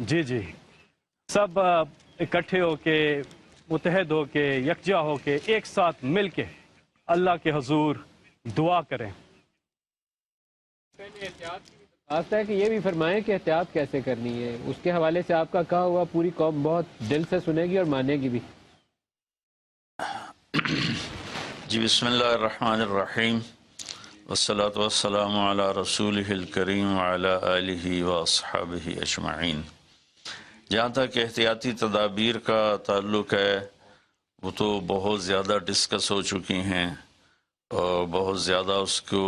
جی جی، سب اکٹھے ہو کے، متحد ہو کے، یکجا ہو کے، ایک ساتھ مل کے اللہ کے حضور دعا کریں۔ آتا ہے کہ یہ بھی فرمائیں کہ احتیاط کیسے کرنی ہے، اس کے حوالے سے آپ کا کہا ہوا پوری قوم بہت دل سے سنے گی اور مانے گی بھی۔ جی بسم اللہ الرحمن الرحیم، والصلاة والسلام علی رسولہ الکریم وعلی آلہ واصحابہ اجمعین۔ جہاں تک احتیاطی تدابیر کا تعلق ہے وہ تو بہت زیادہ ڈسکس ہو چکی ہیں اور بہت زیادہ اس کو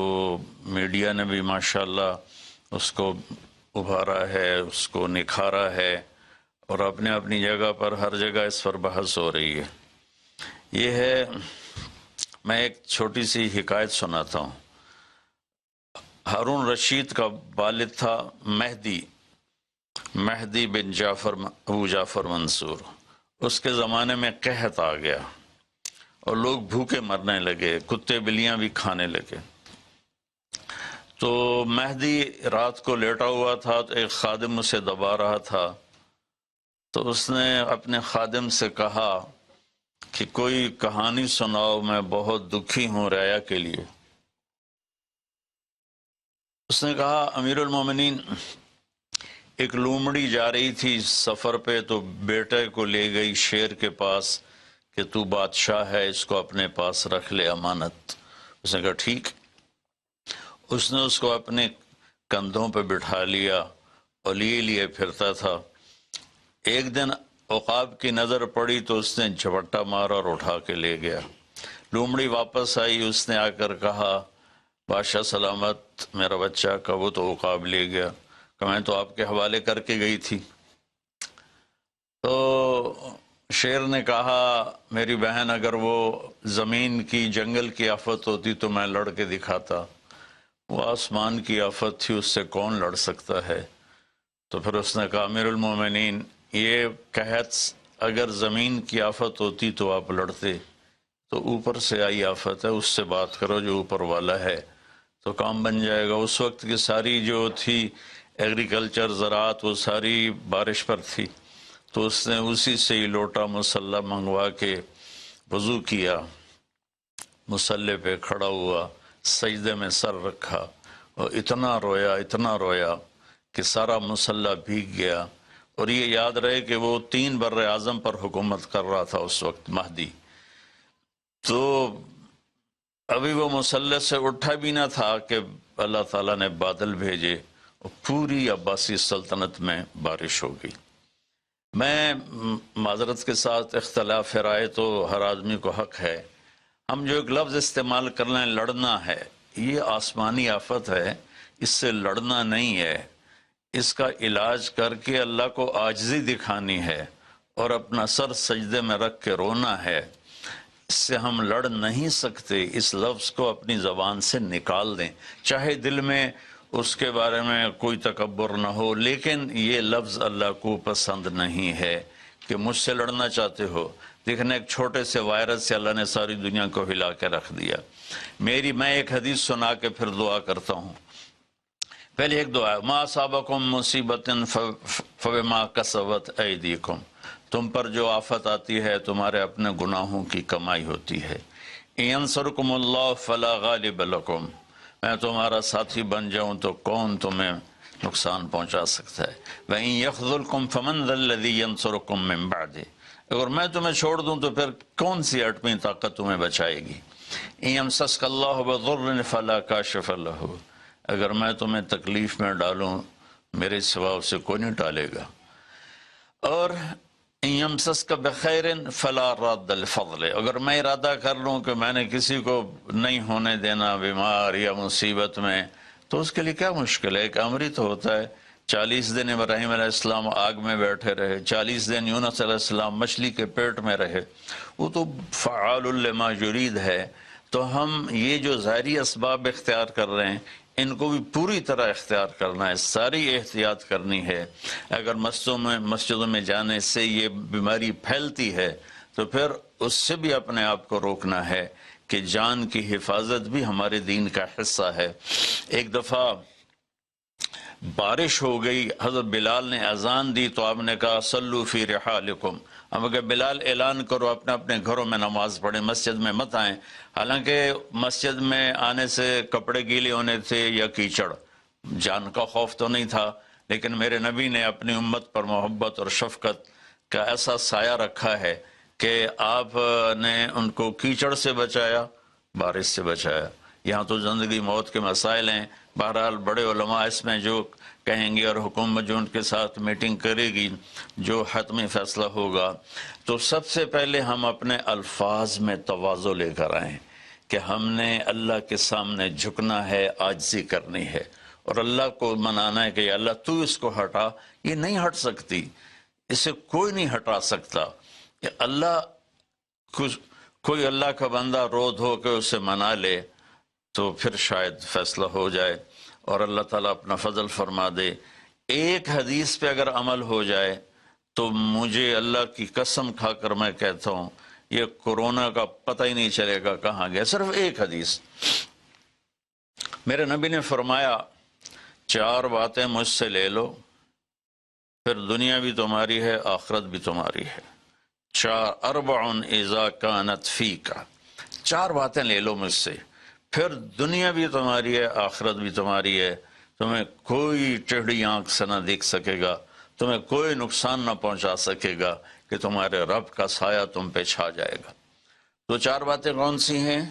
میڈیا نے بھی ماشاءاللہ اس کو ابھارا ہے، اس کو نکھارا ہے، اور اپنے اپنی جگہ پر ہر جگہ اس پر بحث ہو رہی ہے۔ یہ ہے، میں ایک چھوٹی سی حکایت سناتا ہوں۔ ہارون رشید کا والد تھا مہدی بن ابو جعفر منصور۔ اس کے زمانے میں قحط آ گیا اور لوگ بھوکے مرنے لگے، کتے بلیاں بھی کھانے لگے۔ تو مہدی رات کو لیٹا ہوا تھا تو ایک خادم اسے دبا رہا تھا، تو اس نے اپنے خادم سے کہا کہ کوئی کہانی سناؤ، میں بہت دکھی ہوں رعایا کے لیے۔ اس نے کہا امیر المومنین، ایک لومڑی جا رہی تھی سفر پہ تو بیٹے کو لے گئی شیر کے پاس کہ تو بادشاہ ہے، اس کو اپنے پاس رکھ لے امانت۔ اس نے کہا ٹھیک۔ اس نے اس کو اپنے کندھوں پہ بٹھا لیا اور لیے پھرتا تھا۔ ایک دن عقاب کی نظر پڑی تو اس نے جھپٹا مارا اور اٹھا کے لے گیا۔ لومڑی واپس آئی، اس نے آ کر کہا بادشاہ سلامت، میرا بچہ کا وہ تو عقاب لے گیا، کہ میں تو آپ کے حوالے کر کے گئی تھی۔ تو شیر نے کہا میری بہن، اگر وہ زمین کی جنگل کی آفت ہوتی تو میں لڑ کے دکھاتا، وہ آسمان کی آفت تھی، اس سے کون لڑ سکتا ہے؟ تو پھر اس نے کہا امیر المومنین، یہ قحط اگر زمین کی آفت ہوتی تو آپ لڑتے، تو اوپر سے آئی آفت ہے، اس سے بات کرو جو اوپر والا ہے تو کام بن جائے گا۔ اس وقت کی ساری جو تھی ایگریکلچر، زراعت، وہ ساری بارش پر تھی، تو اس نے اسی سے ہی لوٹا مسلح منگوا کے وضو کیا، مسلح پہ کھڑا ہوا، سجدے میں سر رکھا اور اتنا رویا کہ سارا مسلح بھیگ گیا۔ اور یہ یاد رہے کہ وہ 3 بر اعظم پر حکومت کر رہا تھا اس وقت مہدی، تو ابھی وہ مسلح سے اٹھا بھی نہ تھا کہ اللہ تعالیٰ نے بادل بھیجے اور پوری عباسی سلطنت میں بارش ہو گئی۔ میں معذرت کے ساتھ، اختلاف رائے تو ہر آدمی کو حق ہے، ہم جو ایک لفظ استعمال کر لیں لڑنا ہے، یہ آسمانی آفت ہے، اس سے لڑنا نہیں ہے، اس کا علاج کر کے اللہ کو عاجزی دکھانی ہے اور اپنا سر سجدے میں رکھ کے رونا ہے۔ اس سے ہم لڑ نہیں سکتے، اس لفظ کو اپنی زبان سے نکال دیں، چاہے دل میں اس کے بارے میں کوئی تکبر نہ ہو، لیکن یہ لفظ اللہ کو پسند نہیں ہے کہ مجھ سے لڑنا چاہتے ہو۔ دیکھنا ایک چھوٹے سے وائرس سے اللہ نے ساری دنیا کو ہلا کے رکھ دیا۔ میں ایک حدیث سنا کے پھر دعا کرتا ہوں۔ پہلے ایک دعا ہے، ما اصابکم مصیبت فبما کسبت ایدیکم، تم پر جو آفت آتی ہے تمہارے اپنے گناہوں کی کمائی ہوتی ہے۔ ینصرکم اللہ فلا غالب لکم، میں تمہارا ساتھی بن جاؤں تو کون تمہیں نقصان پہنچا سکتا ہے۔ وَإِن يَخْذُلْكُمْ فَمَنْ ذَا الَّذِي يَنصُرُكُمْ مِنْ بَعْدِهِ، اگر میں تمہیں چھوڑ دوں تو پھر کون سی اٹمی طاقت تمہیں بچائے گی۔ إِن يَمْسَسْكَ اللَّهُ بِضُرٍّ فَلَا كَاشِفَ لَهُ، اگر میں تمہیں تکلیف میں ڈالوں میرے سوا اسے کوئی نہیں ڈالے گا۔ اور إِن يَمْسَسْكَ بِخَيْرٍ فَلَا رَادَّ لِفَضْلِهِ، اگر میں ارادہ کر لوں کہ میں نے کسی کو نہیں ہونے دینا بیمار یا مصیبت میں، تو اس کے لیے کیا مشکل ہے؟ ایک امر ہی تو ہوتا ہے۔ 40 دن ابراہیم علیہ السلام آگ میں بیٹھے رہے، 40 دن یونس علیہ السلام مچھلی کے پیٹ میں رہے، وہ تو فعال لما یرید ہے۔ تو ہم یہ جو ظاہری اسباب اختیار کر رہے ہیں ان کو بھی پوری طرح اختیار کرنا ہے، ساری احتیاط کرنی ہے۔ اگر مسجدوں میں جانے سے یہ بیماری پھیلتی ہے تو پھر اس سے بھی اپنے آپ کو روکنا ہے کہ جان کی حفاظت بھی ہمارے دین کا حصہ ہے۔ ایک دفعہ بارش ہو گئی، حضرت بلال نے اذان دی تو آپ نے کہا صلو فی رحالکم، ہم کہ بلال اعلان کرو اپنے اپنے گھروں میں نماز پڑھیں، مسجد میں مت آئیں۔ حالانکہ مسجد میں آنے سے کپڑے گیلے ہونے تھے یا کیچڑ، جان کا خوف تو نہیں تھا، لیکن میرے نبی نے اپنی امت پر محبت اور شفقت کا ایسا سایہ رکھا ہے کہ آپ نے ان کو کیچڑ سے بچایا، بارش سے بچایا۔ یہاں تو زندگی موت کے مسائل ہیں، بہرحال بڑے علماء اس میں جو کہیں گے اور حکومت جو ان کے ساتھ میٹنگ کرے گی، جو حتمی فیصلہ ہوگا، تو سب سے پہلے ہم اپنے الفاظ میں تواضع لے کر آئیں کہ ہم نے اللہ کے سامنے جھکنا ہے، عاجزی کرنی ہے، اور اللہ کو منانا ہے کہ یا اللہ تو اس کو ہٹا، یہ نہیں ہٹ سکتی، اسے کوئی نہیں ہٹا سکتا۔ کہ اللہ کوئی اللہ کا بندہ رو دھو کے اسے منا لے تو پھر شاید فیصلہ ہو جائے اور اللہ تعالیٰ اپنا فضل فرما دے۔ ایک حدیث پہ اگر عمل ہو جائے تو مجھے اللہ کی قسم کھا کر میں کہتا ہوں یہ کورونا کا پتہ ہی نہیں چلے گا کہاں گیا۔ صرف ایک حدیث، میرے نبی نے فرمایا 4 باتیں مجھ سے لے لو، پھر دنیا بھی تمہاری ہے، آخرت بھی تمہاری ہے۔ 4 اذا کانت فیک، 4 باتیں لے لو مجھ سے، پھر دنیا بھی تمہاری ہے، آخرت بھی تمہاری ہے، تمہیں کوئی ٹیڑھی آنکھ سے نہ دیکھ سکے گا، تمہیں کوئی نقصان نہ پہنچا سکے گا کہ تمہارے رب کا سایہ تم پہ چھا جائے گا۔ تو 4 باتیں کون سی ہیں؟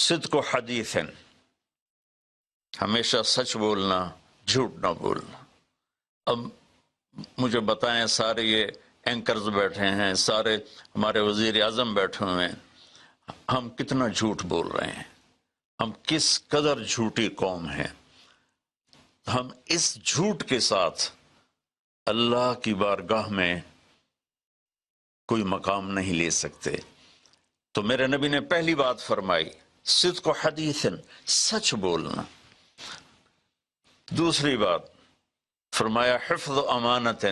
صدق و حدیث، ہمیشہ سچ بولنا، جھوٹ نہ بولنا۔ اب مجھے بتائیں، سارے یہ اینکرز بیٹھے ہیں، سارے ہمارے وزیر اعظم بیٹھے ہوئے ہیں، ہم کتنا جھوٹ بول رہے ہیں، ہم کس قدر جھوٹی قوم ہیں۔ ہم اس جھوٹ کے ساتھ اللہ کی بارگاہ میں کوئی مقام نہیں لے سکتے۔ تو میرے نبی نے پہلی بات فرمائی صدق و حدیث، سچ بولنا۔ دوسری بات فرمایا حفظ و امانت،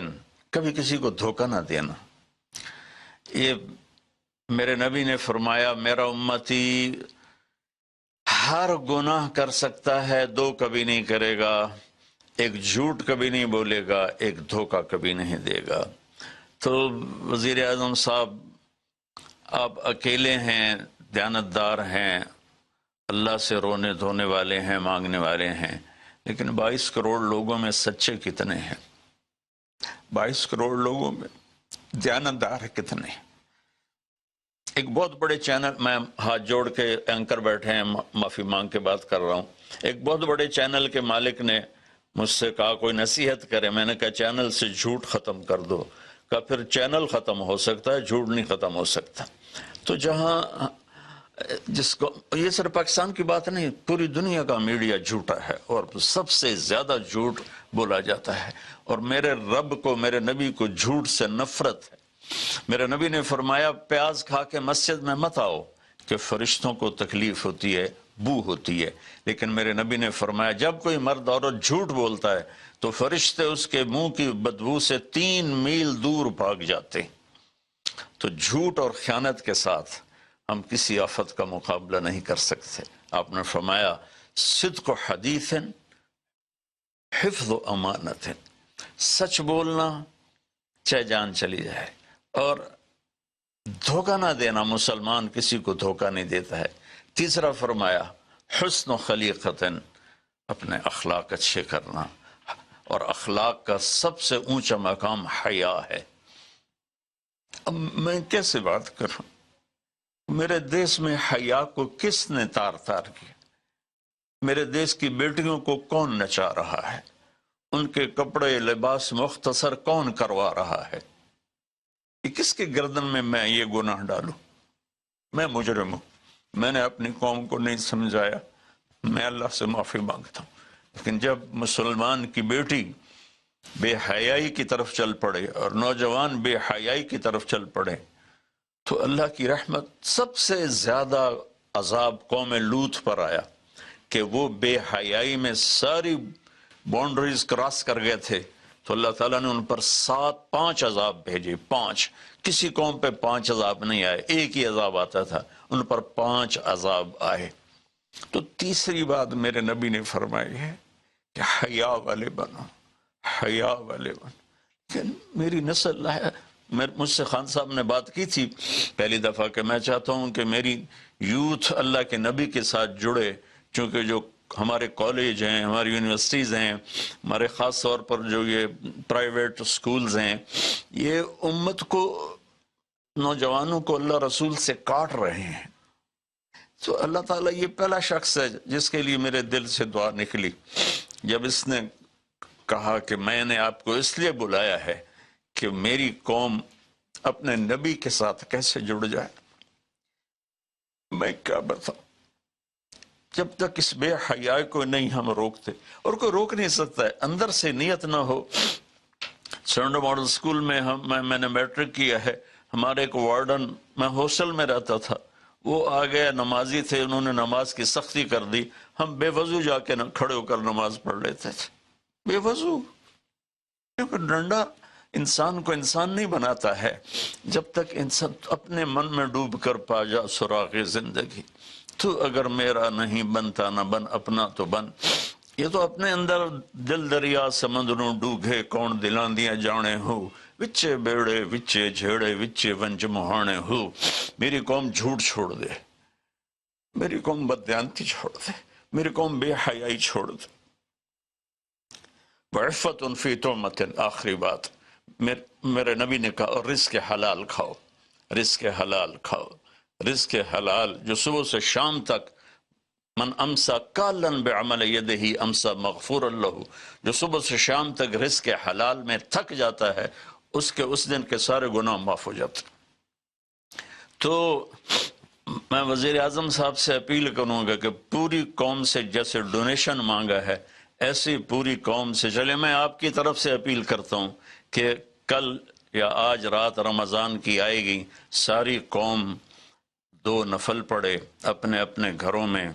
کبھی کسی کو دھوکہ نہ دینا۔ یہ میرے نبی نے فرمایا میرا امتی ہر گناہ کر سکتا ہے، 2 کبھی نہیں کرے گا، ایک جھوٹ کبھی نہیں بولے گا، ایک دھوکہ کبھی نہیں دے گا۔ تو وزیر اعظم صاحب آپ اکیلے ہیں، دیانتدار ہیں، اللہ سے رونے دھونے والے ہیں، مانگنے والے ہیں، لیکن 22 کروڑ لوگوں میں سچے کتنے ہیں؟ 22 کروڑ لوگوں میں دیانتدار کتنے ہیں؟ ایک بہت بڑے چینل، میں ہاتھ جوڑ کے اینکر بیٹھے ہیں، معافی مانگ کے بات کر رہا ہوں، ایک بہت بڑے چینل کے مالک نے مجھ سے کہا کوئی نصیحت کرے، میں نے کہا چینل سے جھوٹ ختم کر دو۔ کہا پھر چینل ختم ہو سکتا ہے، جھوٹ نہیں ختم ہو سکتا۔ تو جہاں جس کو، یہ صرف پاکستان کی بات نہیں، پوری دنیا کا میڈیا جھوٹا ہے اور سب سے زیادہ جھوٹ بولا جاتا ہے، اور میرے رب کو، میرے نبی کو جھوٹ سے نفرت ہے۔ میرے نبی نے فرمایا پیاز کھا کے مسجد میں مت آؤ کہ فرشتوں کو تکلیف ہوتی ہے، بو ہوتی ہے، لیکن میرے نبی نے فرمایا جب کوئی مرد عورت جھوٹ بولتا ہے تو فرشتے اس کے منہ کی بدبو سے 3 میل دور بھاگ جاتے ہیں۔ تو جھوٹ اور خیانت کے ساتھ ہم کسی آفت کا مقابلہ نہیں کر سکتے۔ آپ نے فرمایا صدق و حدیث، حفظ و امانت، سچ بولنا چاہے جان چلی جائے، اور دھوکہ نہ دینا، مسلمان کسی کو دھوکہ نہیں دیتا ہے۔ تیسرا فرمایا حسن و خلیقت، اپنے اخلاق اچھے کرنا، اور اخلاق کا سب سے اونچا مقام حیا ہے۔ اب میں کیسے بات کروں؟ میرے دیش میں حیا کو کس نے تار تار کیا؟ میرے دیش کی بیٹیوں کو کون نچا رہا ہے؟ ان کے کپڑے لباس مختصر کون کروا رہا ہے؟ کہ کس کے گردن میں یہ گناہ ڈالوں؟ میں مجرم ہوں، میں نے اپنی قوم کو نہیں سمجھایا، میں اللہ سے معافی مانگتا ہوں۔ لیکن جب مسلمان کی بیٹی بے حیائی کی طرف چل پڑے اور نوجوان بے حیائی کی طرف چل پڑے تو اللہ کی رحمت، سب سے زیادہ عذاب قوم لوط پر آیا کہ وہ بے حیائی میں ساری باؤنڈریز کراس کر گئے تھے، تو اللہ تعالیٰ نے ان پر 5 عذاب بھیجے۔ 5، کسی قوم پہ 5 عذاب نہیں آئے، ایک ہی عذاب آتا تھا، ان پر 5 عذاب آئے۔ تو تیسری بات میرے نبی نے فرمائی ہے کہ حیا والے بنو، حیا والے بنو. لیکن میری نسل ہے، مجھ سے خان صاحب نے بات کی تھی پہلی دفعہ کہ میں چاہتا ہوں کہ میری یوتھ اللہ کے نبی کے ساتھ جڑے، چونکہ جو ہمارے کالج ہیں، ہماری یونیورسٹیز ہیں، ہمارے خاص طور پر جو یہ پرائیویٹ سکولز ہیں، یہ امت کو، نوجوانوں کو اللہ رسول سے کاٹ رہے ہیں. تو اللہ تعالیٰ یہ پہلا شخص ہے جس کے لیے میرے دل سے دعا نکلی جب اس نے کہا کہ میں نے آپ کو اس لیے بلایا ہے کہ میری قوم اپنے نبی کے ساتھ کیسے جڑ جائے. میں کیا بتاؤں، جب تک اس بے حیائی کو نہیں ہم روکتے، اور کوئی روک نہیں سکتا ہے، اندر سے نیت نہ ہو. سرنڈو ماڈل سکول میں میں نے میٹرک کیا ہے. ہمارے ایک وارڈن، میں ہاسٹل میں رہتا تھا، وہ آ گیا، نمازی تھے، انہوں نے نماز کی سختی کر دی. ہم بے وضو جا کے کھڑے ہو کر نماز پڑھ لیتے تھے، بے وضو. کیونکہ ڈنڈا انسان کو انسان نہیں بناتا ہے جب تک انسان اپنے من میں ڈوب کر پا جا سراغ زندگی. تو اگر میرا نہیں بنتا نہ بن، اپنا تو بن. یہ تو اپنے اندر دل دریا سمندروں ڈوگے کون دلاندیاں جانے ہو، وچے بیڑے وچے جھیڑے وچے ونج مہانے ہو. میری قوم جھوٹ چھوڑ دے، میری قوم بددیانتی چھوڑ دے، میری قوم بے حیائی چھوڑ دے. وعفت فی تہمت، آخری بات میرے نبی نے کہا رزق حلال کھاؤ، رزق حلال کھاؤ. رزق حلال جو صبح سے شام تک، من امسا کالن بعمل یدہ امسا مغفور لہ، جو صبح سے شام تک رزق حلال میں تھک جاتا ہے اس دن کے سارے گناہ معاف ہو جاتے. تو میں وزیر اعظم صاحب سے اپیل کروں گا کہ پوری قوم سے جیسے ڈونیشن مانگا ہے، ایسی پوری قوم سے چلے. میں آپ کی طرف سے اپیل کرتا ہوں کہ کل یا آج رات رمضان کی آئے گی، ساری قوم 2 نفل پڑھے اپنے اپنے گھروں میں،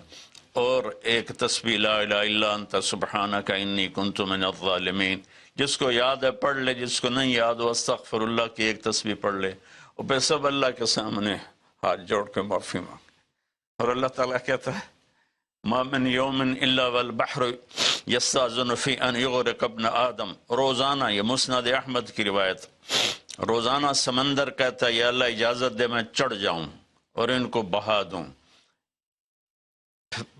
اور ایک تسبیح لا الہ الا انت سبحانک انی کنت من الظالمین. جس کو یاد ہے پڑھ لے، جس کو نہیں یاد ہو استغفر اللہ کی ایک تسبیح پڑھ لے، اور پھر سب اللہ کے سامنے ہاتھ جوڑ کے معافی مانگ. اور اللہ تعالیٰ کہتا ہے ما من یوم الا والبحر یستاذن فی ان یغرق ابن آدم. روزانہ، یہ مسند احمد کی روایت، روزانہ سمندر کہتا ہے یا اللہ اجازت دے میں چڑھ جاؤں اور ان کو بہا دوں.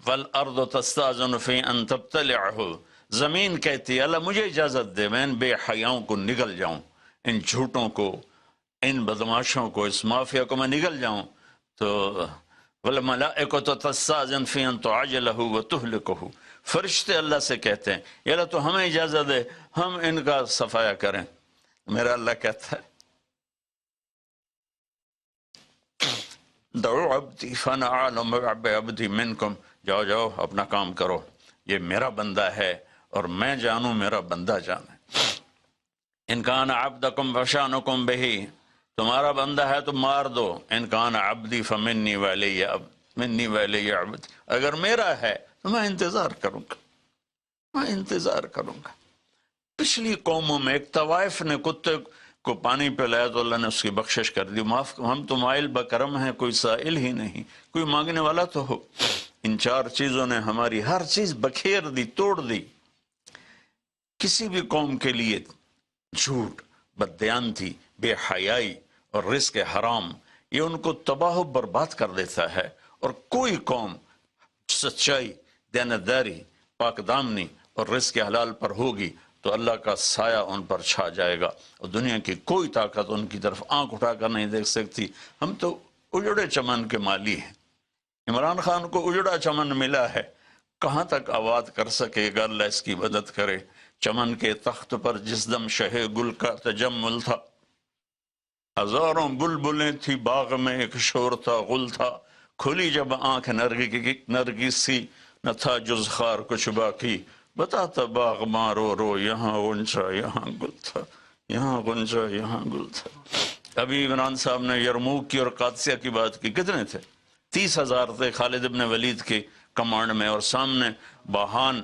والارض تستاذن فی ان تبتلعہ، زمین کہتی ہے اللہ مجھے اجازت دے میں ان بے حیاؤں کو نگل جاؤں، ان جھوٹوں کو، ان بدماشوں کو، اس مافیا کو میں نگل جاؤں. تو والملائکۃ تستاذن فی ان تعجلہ وتہلکہ، فرشتے اللہ سے کہتے ہیں یا اللہ تو ہمیں اجازت دے ہم ان کا صفایا کریں. میرا اللہ کہتا ہے دعو عبدی فانا اعلم بعبدی منکم، جاؤ جاؤ اپنا کام کرو، یہ میرا بندہ ہے اور میں جانوں میرا بندہ جانے. ان کان عبدکم فشانکم بہی، تمہارا بندہ ہے تو مار دو. ان کان عبدی فمنی ولی منی ولی عبد، اگر میرا ہے تو میں انتظار کروں گا، میں انتظار کروں گا. پچھلی قوموں میں ایک طوائف نے کتے کو پانی پلایا تو اللہ نے اس کی بخشش کر دی. معاف، ہم تو مائل بکرم ہیں، کوئی سائل ہی نہیں، کوئی مانگنے والا تو ہو. ان 4 چیزوں نے ہماری ہر چیز بکھیر دی، توڑ دی. کسی بھی قوم کے لیے جھوٹ، بددیانتی، بے حیائی اور رزق حرام یہ ان کو تباہ و برباد کر دیتا ہے. اور کوئی قوم سچائی، دیانتداری، پاک دامنی اور رزق حلال پر ہوگی تو اللہ کا سایہ ان پر چھا جائے گا، اور دنیا کی کوئی طاقت ان کی طرف آنکھ اٹھا کر نہیں دیکھ سکتی. ہم تو اجڑے چمن کے مالی ہیں. عمران خان کو اجڑا چمن ملا ہے، کہاں تک آباد کر سکے گا، اللہ اس کی مدد کرے. چمن کے تخت پر جس دم شہ گل کا تجمل تھا، ہزاروں بلبلیں تھی باغ میں، ایک شور تھا، غل تھا. کھلی جب آنکھ نرگس سی، نہ تھا جز خار کچھ باقی. بتاتا باغ مارو رو، یہاں غنچہ یہاں گل تھا، یہاں غنچہ یہاں گل تھا. ابھی عمران صاحب نے یرموک کی اور قادسیہ کی بات کی. کتنے تھے؟ 30,000 تھے خالد ابن ولید کے کمانڈ میں، اور سامنے باہان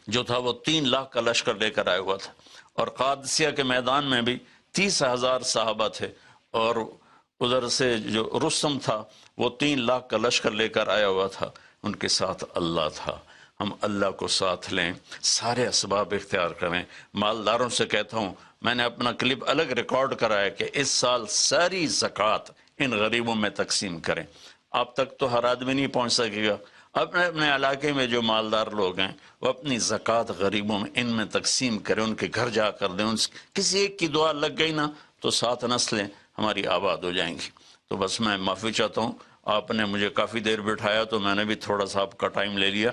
جو تھا وہ 3 لاکھ کا لشکر لے کر آیا ہوا تھا. اور قادسیہ کے میدان میں بھی 30,000 صحابہ تھے، اور ادھر سے جو رستم تھا وہ 3 لاکھ کا لشکر لے کر آیا ہوا تھا. ان کے ساتھ اللہ تھا. ہم اللہ کو ساتھ لیں، سارے اسباب اختیار کریں۔ مالداروں سے کہتا ہوں، میں نے اپنا کلپ الگ ریکارڈ کرا ہے کہ اس سال ساری زکوٰۃ ان غریبوں میں تقسیم کریں۔ آپ تک تو ہر آدمی نہیں پہنچ سکے گا، اپنے اپنے علاقے میں جو مالدار لوگ ہیں وہ اپنی زکوٰۃ غریبوں میں ان میں تقسیم کریں، ان کے گھر جا کر دیں۔ کسی ایک کی دعا لگ گئی نا تو 7 نسلیں ہماری آباد ہو جائیں گی۔ تو بس میں معافی چاہتا ہوں، آپ نے مجھے کافی دیر بٹھایا تو میں نے بھی تھوڑا سا آپ کا ٹائم لے لیا۔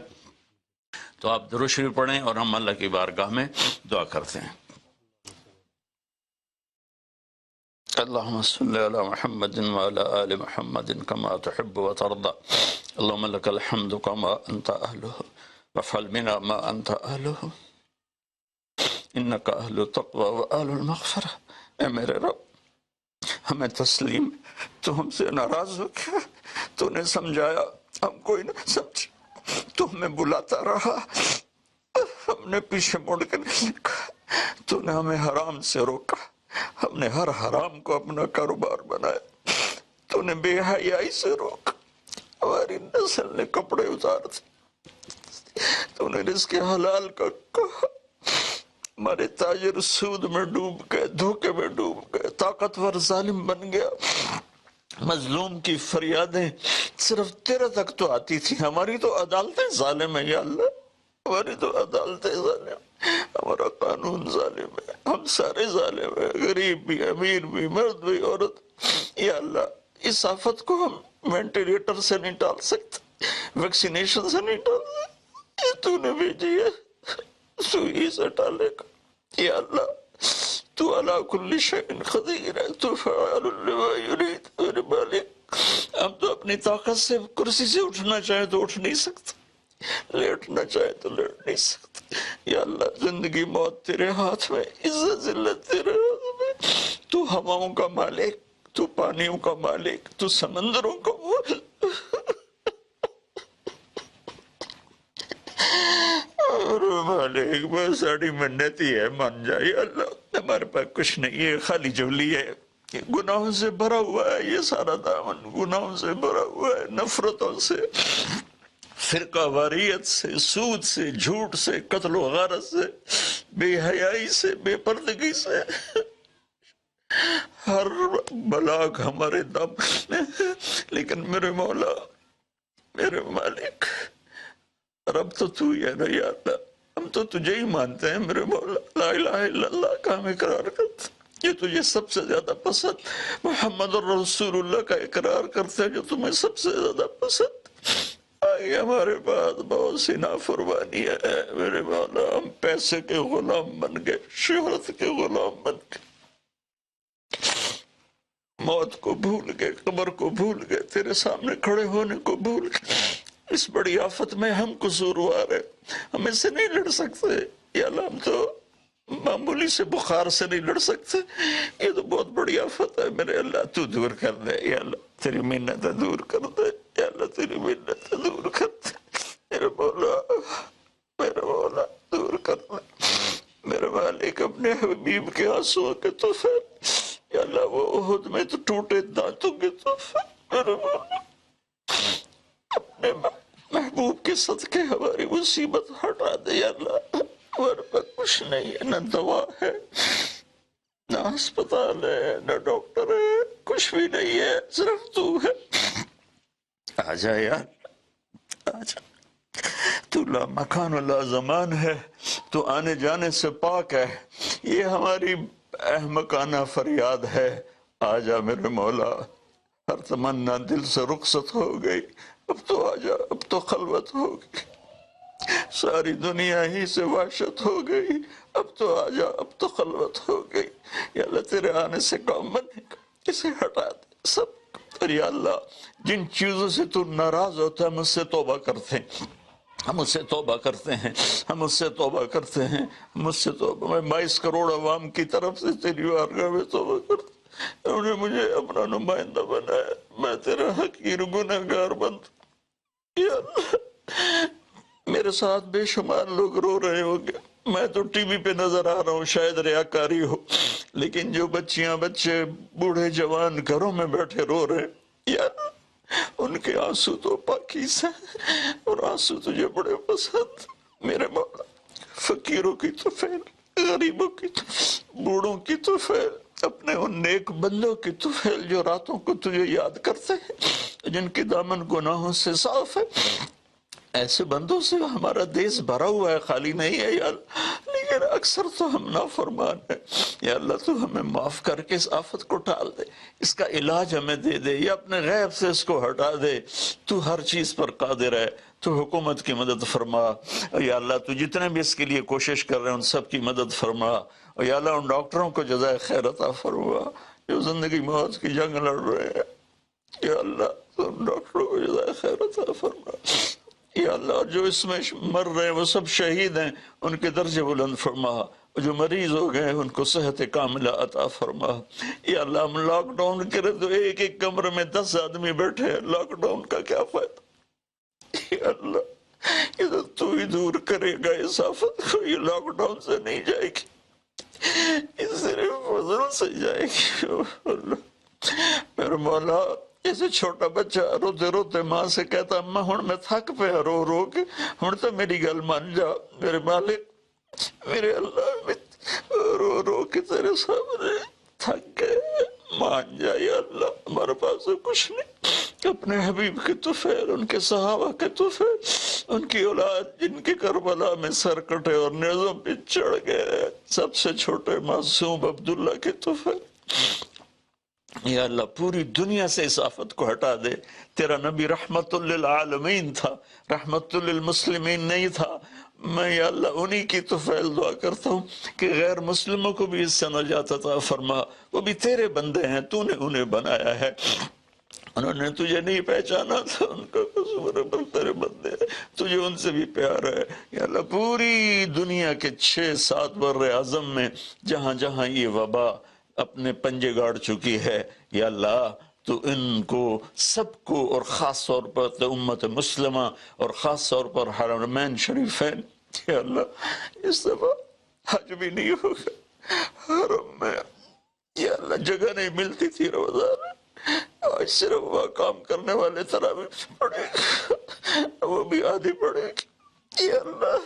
تو آپ درود شریف پڑھیں اور ہم اللہ کی بارگاہ میں دعا کرتے ہیں۔ اللهم صل على محمد وعلى آل محمد كما تحب وترضى اللهم لك الحمد كما أنت أهله وافعل بنا ما أنت أهله إنك أهل التقوى وأهل المغفرة۔ اے میرے رب، ہمیں تسلیم، تو ہم سے ناراض ہو گیا، تو نے سمجھایا ہم کوئی نہ سمجھے، تو ہمیں بلاتا رہا، ہم نے پیچھے مڑ کے نہیں دیکھا، تو نے ہمیں حرام سے روکا، ہم نے ہر حرام کو اپنا کاروبار بنایا، تو نے بے حیائی سے روکا، ہماری نسل نے کپڑے اتار دیے، تو نے رزق حلال کا کہا، ہمارے تاجر سود میں ڈوب گئے، دھوکے میں ڈوب گئے، طاقتور ظالم بن گیا، مظلوم کی فریادیں صرف تیرے تک تو آتی تھی، ہماری تو عدالتیں ظالم ہیں یا اللہ، ہماری تو عدالتیں ظالم، ہمارا قانون ظالم ہے، ہم سارے ظالم ہیں، غریب بھی، امیر بھی، مرد بھی، عورت۔ یا اللہ، اس آفت کو ہم وینٹیلیٹر سے نہیں ٹال سکتے، ویکسینیشن سے نہیں ٹال سکتے، یہ تو نے بھیجی ہے، سوئی سے ٹالے گا۔ یا اللہ، تو علی کل شیء قدیر ہے، تو فعال لما یرید۔ میرے مالک، ہم تو اپنی طاقت سے کرسی سے اٹھنا چاہیں تو اٹھ نہیں سکتے، لیٹنا چاہے تو لیٹ نہیں سکتے۔ یا اللہ، زندگی موت تیرے ہاتھ میں، عزت ذلت تیرے ہاتھ میں، تو ہواؤں کا مالک، تو پانیوں کا مالک، تو سمندروں کا مالک۔ اور مالک، بہت ساری منتی ہے، مان جائے اللہ، ہمارے پاس کچھ نہیں ہے، خالی جولی ہے، یہ گناہوں سے بھرا ہوا ہے، یہ سارا دامن گناہوں سے بھرا ہوا ہے، نفرتوں سے، فرقہ واریت سے، سود سے، جھوٹ سے، قتل و غارت سے، بے حیائی سے، بے پردگی سے، ہر بلاک ہمارے دم میں، لیکن میرے مولا، میرے مالک، رب تو تو ہی ہے نا یا اللہ، ہم تو تجھے ہی مانتے ہیں میرے مولا، لا الہ الا اللہ کا ہم اقرار کرتے ہیں، یہ تجھے سب سے زیادہ پسند، محمد الرسول اللہ کا اقرار کرتے ہیں جو تمہیں سب سے زیادہ پسند۔ آگے ہمارے بعد بہت سی نافرمانی ہے میرے مولا، ہم پیسے کے غلام بن گئے، شہرت کے غلام بن گئے، موت کو بھول گئے، قبر کو بھول گئے، تیرے سامنے کھڑے ہونے کو بھول گئے۔ اس بڑی آفت میں ہم قصوروار ہیں، ہم اس سے نہیں لڑ سکتے یا اللہ، ہم تو معمولی سے بخار سے نہیں لڑ سکتے، یہ تو بہت بڑی آفت ہے میرے اللہ، تو دور کر دے یا اللہ، تیری منتیں دور کر دے یا اللہ، تیری منتیں دور کر دے میرے مولا، میرے مولا، دور کر دے میرے مالک، اپنے حبیب کے آنسوں کے تحفے یا اللہ، وہ احد میں تو ٹوٹے دانتوں کے تحفے میرے مولا، اپنے محبوب کے صدقے ہماری مصیبت ہٹا دے یا اللہ، ہمارے پاس کچھ نہیں ہے، نہ دوا ہے، نہ ہسپتال ہے، نہ ڈاکٹر ہے، کچھ بھی نہیں ہے، صرف تو ہے۔ آجا یار، آجا، تو لا مکان لا زمان ہے، تو آنے جانے سے پاک ہے، یہ ہماری احمقانہ فریاد ہے، آجا میرے مولا، ہر تمنا دل سے رخصت ہو گئی، اب تو آجا، اب تو خلوت ہو گئی، ساری دنیا ہی سے وحشت ہو گئی، اب تو آجا، اب تو خلوت ہو گئی یا اللہ، تیرے آنے سے کام بنے گا، اسے ہٹا دے سب۔ اور یا اللہ، جن چیزوں سے تو ناراض ہوتا ہے ہم اس سے توبہ کرتے ہیں، ہم اس سے توبہ کرتے ہیں، ہم اس سے توبہ کرتے ہیں، ہم اس سے توبہ، میں 22 کروڑ عوام کی طرف سے تیری بارگاہ میں توبہ کرتا ہوں، انہوں نے مجھے اپنا نمائندہ بنایا، میں تیرا حقیر گنہگار بند یا اللہ، میرے ساتھ بے شمار لوگ رو رہے ہوں گے، میں تو ٹی وی پہ نظر آ رہا ہوں، شاید ریاکاری ہو، لیکن جو بچیاں، بچے، بوڑھے، جوان گھروں میں بیٹھے رو رہے ہیں یا اللہ، ان کے آنسو تو پاکیزہ ہیں اور آنسو تجھے بڑے پسند میرے مولا۔ فقیروں کی تو فیل، غریبوں کی تو، بوڑھوں کی تو فیل، اپنے ان نیک بندوں کی تو فیل جو راتوں کو تجھے یاد کرتے ہیں، جن کی دامن گناہوں سے صاف ہے۔ ایسے بندوں سے ہمارا دیس بھرا ہوا ہے، خالی نہیں ہے یا اللہ، لیکن اکثر تو ہم نافرمان ہیں۔ یا اللہ تو ہمیں معاف کر کے اس آفت کو ٹال دے، اس کا علاج ہمیں دے دے، یا اپنے غیب سے اس کو ہٹا دے۔ تو ہر چیز پر قادر ہے، تو حکومت کی مدد فرما۔ یا اللہ تو جتنے بھی اس کے لیے کوشش کر رہے ہیں ان سب کی مدد فرما۔ اور یا اللہ ان ڈاکٹروں کو جزائے خیر عطا فرما جو زندگی موت کی جنگ لڑ رہے ہیں۔ یا اللہ تو ان ڈاکٹروں کو جزائے خیر عطا فرما۔ یا اللہ جو اس میں مر رہے ہیں وہ سب شہید ہیں، ان کے درجے بلند فرما۔ جو مریض ہو گئے ان کو صحت کاملہ عطا فرما۔ یا اللہ ہم لاک ڈاؤن کرے تو ایک ایک کمرے میں 10 آدمی بیٹھے ہیں، لاک ڈاؤن کا کیا فائدہ؟ یا اللہ یہ تو ہی دور کرے گا اس آفت کو، یہ لاک ڈاؤن سے نہیں جائے گی، یہ صرف فضل سے جائے گی۔ اللہ میرے مولا، جیسے چھوٹا بچہ روتے روتے ماں سے کہتا اماں ہن میں تھک پیا رو رو کے، ہن تو میری گل مان جا میرے مالک، میرے اللہ، میں رو رو کے تیرے سامنے تھک گئے، مان جا یا اللہ، ہمارے پاس کچھ نہیں۔ اپنے حبیب کے طفیل، ان کے صحابہ کے طفیل، ان کی اولاد جن کے کربلا میں سر کٹے اور نیزوں پہ چڑھ گئے، سب سے چھوٹے معصوم عبداللہ کے طفیل، یا اللہ پوری دنیا سے اس آفت کو ہٹا دے۔ تیرا نبی رحمت للعالمین تھا، رحمت للمسلمین نہیں تھا۔ میں یا اللہ انہی کی طفیل دعا کرتا ہوں کہ غیر مسلموں کو بھی اس سے نجات عطا فرما، وہ بھی تیرے بندے ہیں، تو نے انہیں بنایا ہے، انہوں نے تجھے نہیں پہچانا تھا، ان کا قصور ہے، پر تیرے بندے ہیں، تجھے ان سے بھی پیار ہے۔ یا اللہ پوری دنیا کے 6-7 بر اعظم میں جہاں جہاں یہ وبا اپنے پنجے گاڑ چکی ہے، یا اللہ تو ان کو سب کو، اور خاص طور پر امت مسلمہ اور خاص طور پر حرمین شریفین، یا اللہ اس دفعہ حج بھی نہیں ہوگا حرم میں، یا اللہ جگہ نہیں ملتی تھی روزانہ، آج صرف وہ کام کرنے والے تراویح پڑھے گا، وہ بھی آدھی پڑھے گی۔ یا اللہ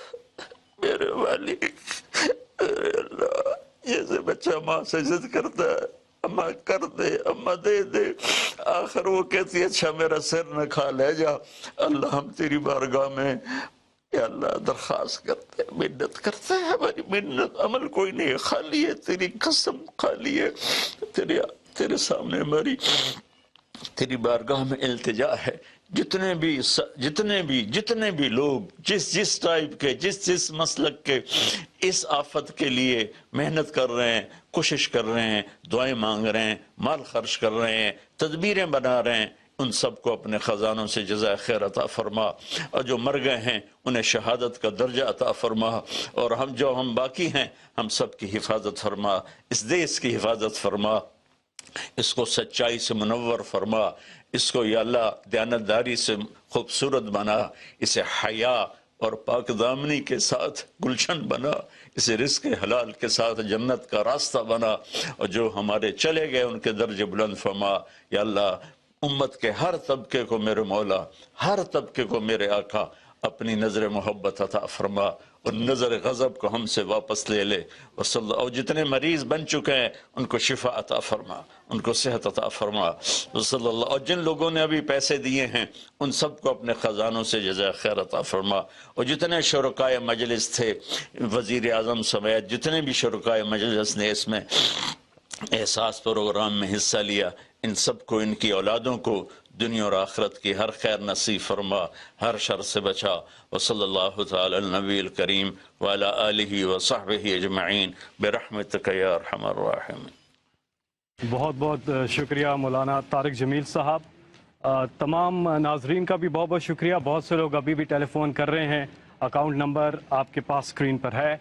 میرے والی، میرے اللہ جیسے بچہ ماں سے ضد کرتا ہے اماں کر دے، اماں دے دے، آخر وہ کہتی ہے اچھا میرا سر نہ کھا لے جا۔ اللہ ہم تیری بارگاہ میں یا اللہ درخواست کرتے ہیں، منت کرتے ہیں، ہماری منت عمل کوئی نہیں ہے، خالی ہے تیری قسم، خالی ہے تیرے سامنے ہماری تیری بارگاہ میں التجا ہے۔ جتنے بھی لوگ جس ٹائپ کے، جس مسلک کے اس آفت کے لیے محنت کر رہے ہیں، کوشش کر رہے ہیں، دعائیں مانگ رہے ہیں، مال خرچ کر رہے ہیں، تدبیریں بنا رہے ہیں، ان سب کو اپنے خزانوں سے جزائے خیر عطا فرما، اور جو مر گئے ہیں انہیں شہادت کا درجہ عطا فرما، اور ہم باقی ہیں ہم سب کی حفاظت فرما، اس دیس کی حفاظت فرما، اس کو سچائی سے منور فرما، اس کو یا اللہ دیانتداری سے خوبصورت بنا، اسے حیا اور پاک دامنی کے ساتھ گلشن بنا، اسے رزق حلال کے ساتھ جنت کا راستہ بنا، اور جو ہمارے چلے گئے ان کے درجے بلند فرما۔ یا اللہ امت کے ہر طبقے کو میرے مولا، ہر طبقے کو میرے آقا اپنی نظر محبت عطا فرما، اور نظر غضب کو ہم سے واپس لے لے، اور جتنے مریض بن چکے ہیں ان کو شفا عطا فرما، ان کو صحت عطا فرما، صلی اللہ، اور جن لوگوں نے ابھی پیسے دیے ہیں ان سب کو اپنے خزانوں سے جزائے خیر عطا فرما، اور جتنے شرکائے مجلس تھے، وزیر اعظم سمیت جتنے بھی شرکائے مجلس نے اس میں احساس پروگرام میں حصہ لیا، ان سب کو، ان کی اولادوں کو دنیا اور آخرت کی ہر خیر نصیب فرما، ہر شر سے بچا، وصلی اللہ تعالی النبی الکریم وعلی آلہ وصحبہ اجمعین برحمتک یا ارحم الراحمین۔ بہت بہت شکریہ مولانا طارق جمیل صاحب۔ تمام ناظرین کا بھی بہت بہت شکریہ۔ بہت سے لوگ ابھی بھی ٹیلی فون کر رہے ہیں، اکاؤنٹ نمبر آپ کے پاس اسکرین پر ہے۔